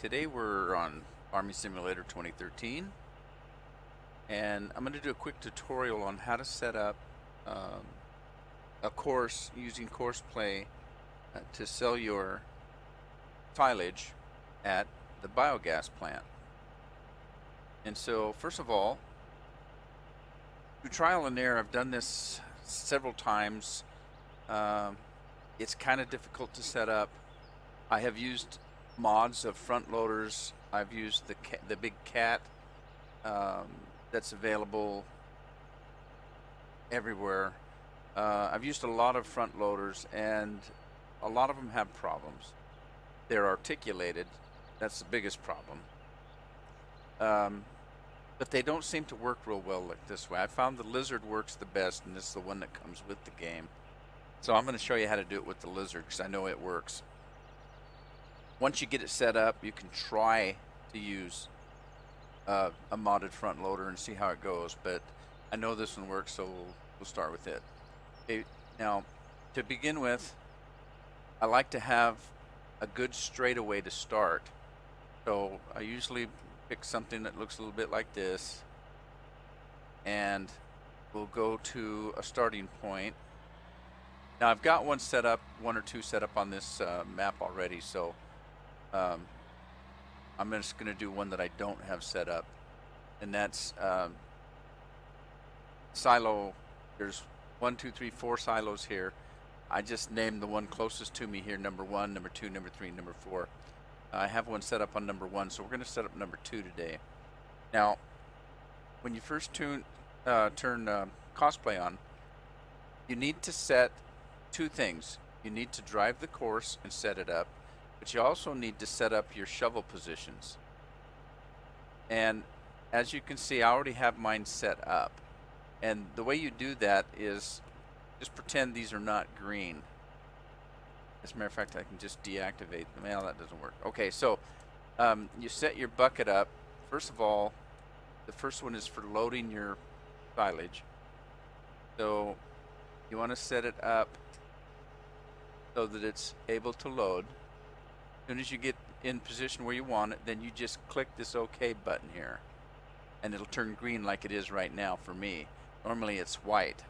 Today we're on Farming Simulator 2013, and I'm going to do a quick tutorial on how to set up um, a course using CoursePlay to sell your silage at the biogas plant. And so first of all, through trial and error, I've done this several times. It's kind of difficult to set up. I have used mods of front loaders. I've used the big cat that's available everywhere. I've used a lot of front loaders, and a lot of them have problems. They're articulated. That's the biggest problem. But they don't seem to work real well like this way. I found the lizard works the best, and this is the one that comes with the game. So I'm going to show you how to do it with the lizard because I know it works. Once you get it set up, you can try to use a modded front loader and see how it goes. But I know this one works, so we'll start with it. Okay, now, to begin with, I like to have a good straightaway to start. So I usually pick something that looks a little bit like this, and we'll go to a starting point. Now I've got one set up, one or two set up on this map already, so I'm just going to do one that I don't have set up, and that's silo. There's 1, 2, 3, 4 silos here. I just named the one closest to me here, number 1, number 2, number 3, number 4. I have one set up on number 1, so we're going to set up number 2 today. Now, when you first turn cosplay on, you need to set two things. You need to drive the course and set it up, but you also need to set up your shovel positions. And as you can see, I already have mine set up. And the way you do that is just pretend these are not green. As a matter of fact, I can just deactivate them. Well, that doesn't work. Okay, so you set your bucket up. First of all, the first one is for loading your silage. So you want to set it up so that it's able to load. As soon as you get in position where you want it, then you just click this OK button here, and it'll turn green like it is right now for me. Normally it's white.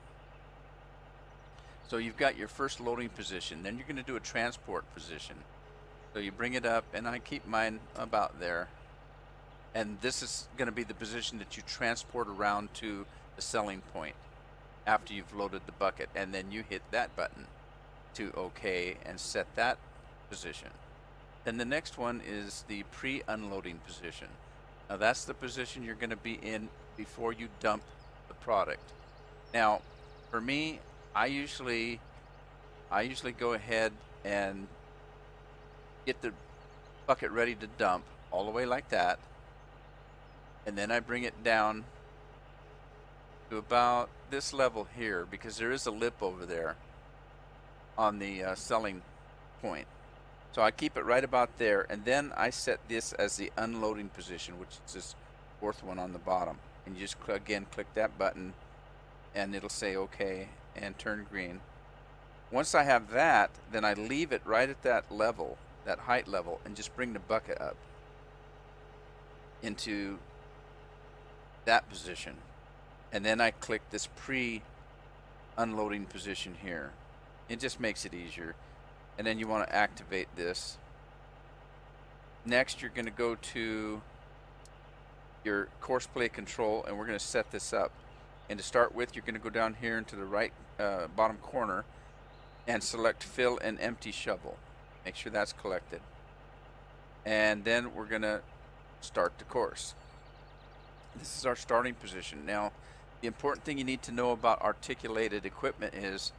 So you've got your first loading position. Then you're going to do a transport position. So you bring it up, and I keep mine about there. And this is going to be the position that you transport around to the selling point after you've loaded the bucket. And then you hit that button to OK and set that position. Then the next one is the pre-unloading position. Now that's the position you're going to be in before you dump the product. Now, for me, I usually go ahead and get the bucket ready to dump all the way like that, and then I bring it down to about this level here, because there is a lip over there on the selling point. So I keep it right about there, and then I set this as the unloading position, which is this fourth one on the bottom. And you just again click that button, and it'll say OK and turn green. Once I have that, then I leave it right at that level, that height level, and just bring the bucket up into that position. And then I click this pre-unloading position here. It just makes it easier. And then you want to activate this. Next, you're going to go to your CoursePlay control, and we're going to set this up. And to start with, you're going to go down here into the right bottom corner and select fill and empty shovel. Make sure that's collected. And then we're going to start the course. This is our starting position. Now, the important thing you need to know about articulated equipment is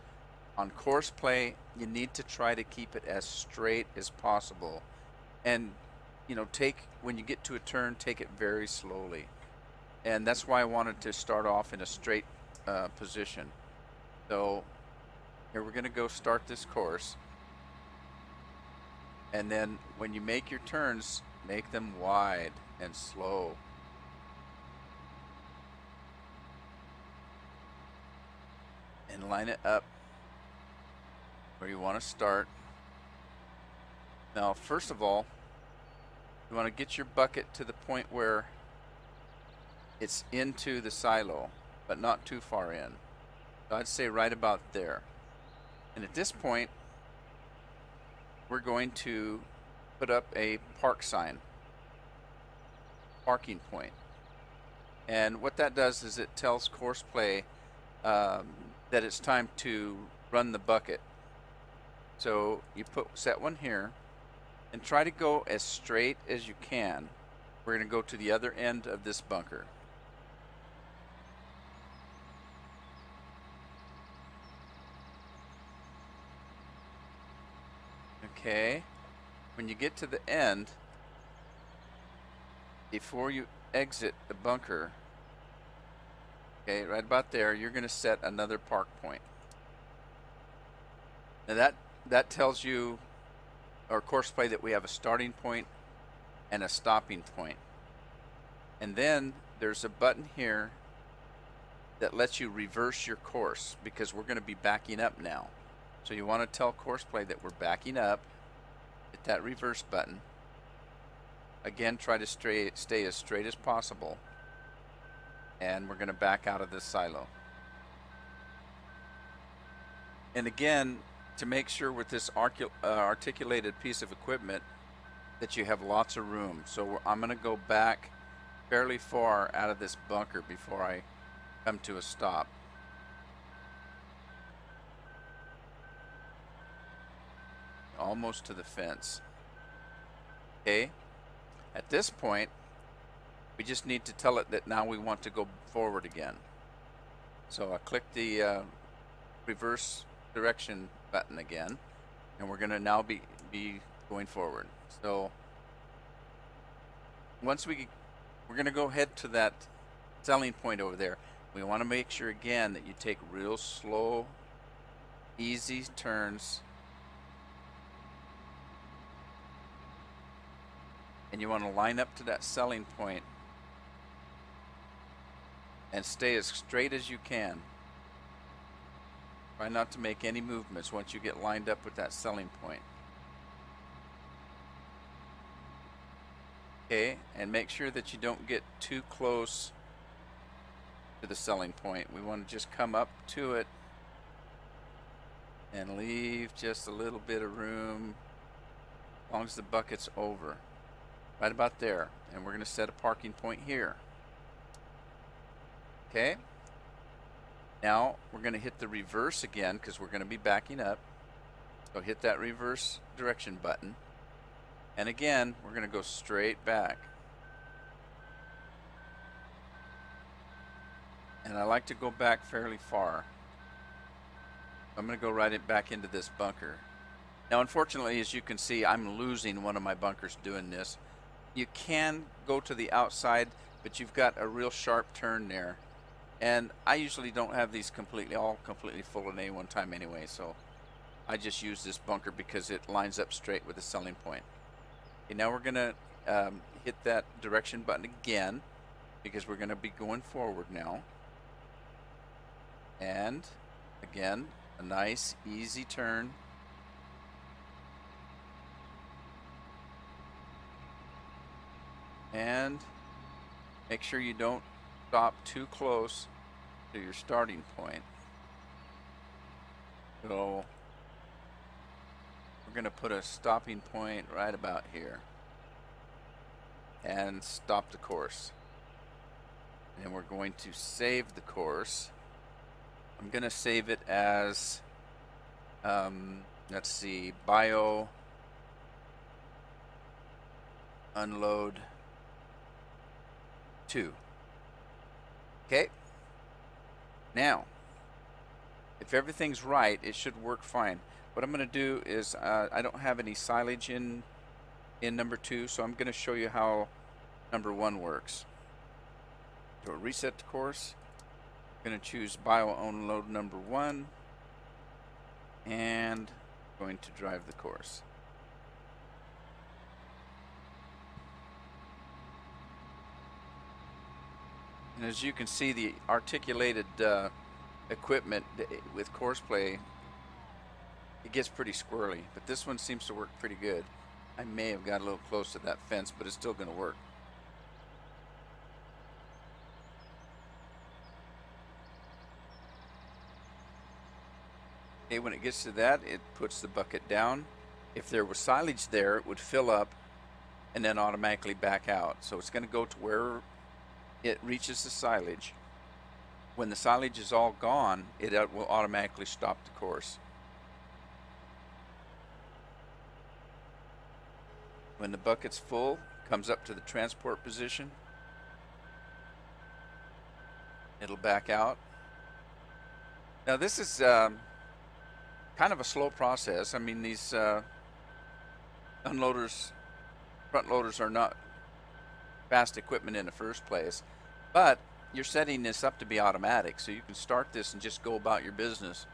on CoursePlay, you need to try to keep it as straight as possible. And, you know, when you get to a turn, take it very slowly. And that's why I wanted to start off in a straight position. So here we're going to go start this course. And then when you make your turns, make them wide and slow. And line it up where you want to start. Now, first of all, You want to get your bucket to the point where it's into the silo, but not too far in. So I'd say right about there. And at this point, we're going to put up a park sign, parking point. And what that does is it tells course play that it's time to run the bucket. So you set one here and try to go as straight as you can. We're going to go to the other end of this bunker. Okay, when you get to the end, before you exit the bunker, okay, right about there, you're going to set another park point. Now that tells you, or course play, that we have a starting point and a stopping point. And then there's a button here that lets you reverse your course, because we're going to be backing up now. So you want to tell course play that we're backing up. Hit that reverse button. Again, try to stay as straight as possible. And we're going to back out of this silo. And again, to make sure with this articulated piece of equipment that you have lots of room. So I'm going to go back fairly far out of this bunker before I come to a stop. Almost to the fence. Okay, at this point we just need to tell it that now we want to go forward again. So I click the reverse direction button again, and we're going to now be going forward. So once we're going to go head to that selling point over there. We want to make sure again that you take real slow, easy turns. And you want to line up to that selling point and stay as straight as you can. Try not to make any movements once you get lined up with that selling point. Okay, and make sure that you don't get too close to the selling point. We want to just come up to it and leave just a little bit of room as long as the bucket's over. Right about there. And we're going to set a parking point here. Okay. Now we're going to hit the reverse again because we're going to be backing up. So hit that reverse direction button. And again, we're going to go straight back. And I like to go back fairly far. I'm going to go right back into this bunker. Now, unfortunately, as you can see, I'm losing one of my bunkers doing this. You can go to the outside, but you've got a real sharp turn there. And I usually don't have these all completely full at any one time anyway, so I just use this bunker because it lines up straight with the selling point. Okay, now we're going to hit that direction button again because we're going to be going forward now. And again, a nice easy turn. And make sure you don't stop too close to your starting point. So we're going to put a stopping point right about here and stop the course. And we're going to save the course. I'm going to save it as, let's see, bio unload 2. Okay. Now, if everything's right, it should work fine. What I'm going to do is I don't have any silage in number 2, so I'm going to show you how number 1 works. So reset the course. I'm going to choose bio unload number 1 and going to drive the course. And as you can see, the articulated equipment with course play, it gets pretty squirrely, but this one seems to work pretty good. I may have got a little close to that fence, but it's still going to work. Okay, when it gets to that, it puts the bucket down. If there was silage there, it would fill up and then automatically back out. So it's going to go to where it reaches the silage. When the silage is all gone, it will automatically stop the course. When the bucket's full, it comes up to the transport position. It'll back out. Now this is kind of a slow process. I mean, these unloaders, front loaders are not fast equipment in the first place, but you're setting this up to be automatic, so you can start this and just go about your business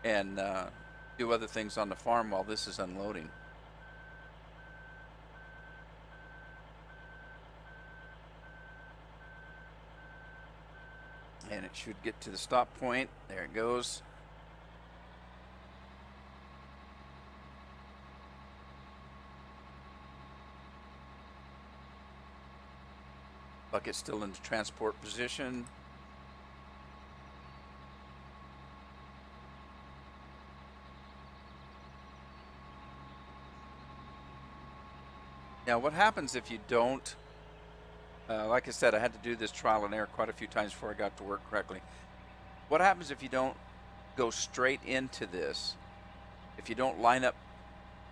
and do other things on the farm while this is unloading. And it should get to the stop point. There it goes. Bucket still in the transport position. Now what happens if you don't, like I said, I had to do this trial and error quite a few times before I got to work correctly. What happens if you don't go straight into this, if you don't line up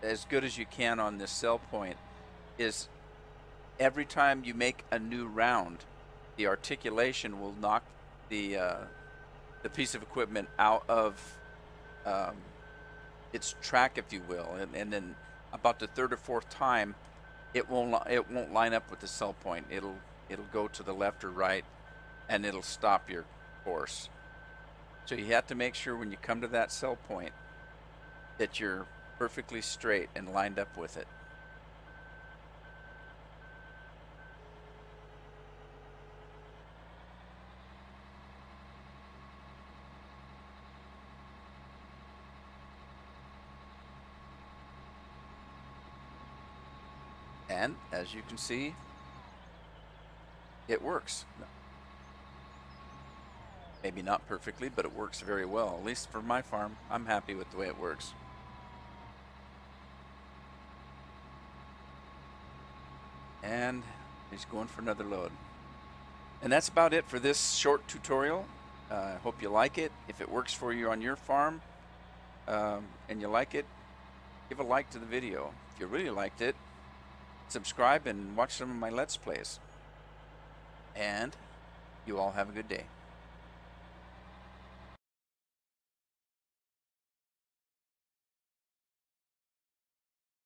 as good as you can on this sell point, is every time you make a new round, the articulation will knock the piece of equipment out of its track, if you will, and then about the third or fourth time, it won't line up with the sell point. It'll go to the left or right, and it'll stop your course. So you have to make sure when you come to that sell point that you're perfectly straight and lined up with it. And as you can see, it works. Maybe not perfectly, but it works very well. At least for my farm, I'm happy with the way it works. And he's going for another load. And that's about it for this short tutorial. I hope you like it. If it works for you on your farm and you like it, give a like to the video. If you really liked it, subscribe and watch some of my Let's Plays. And you all have a good day.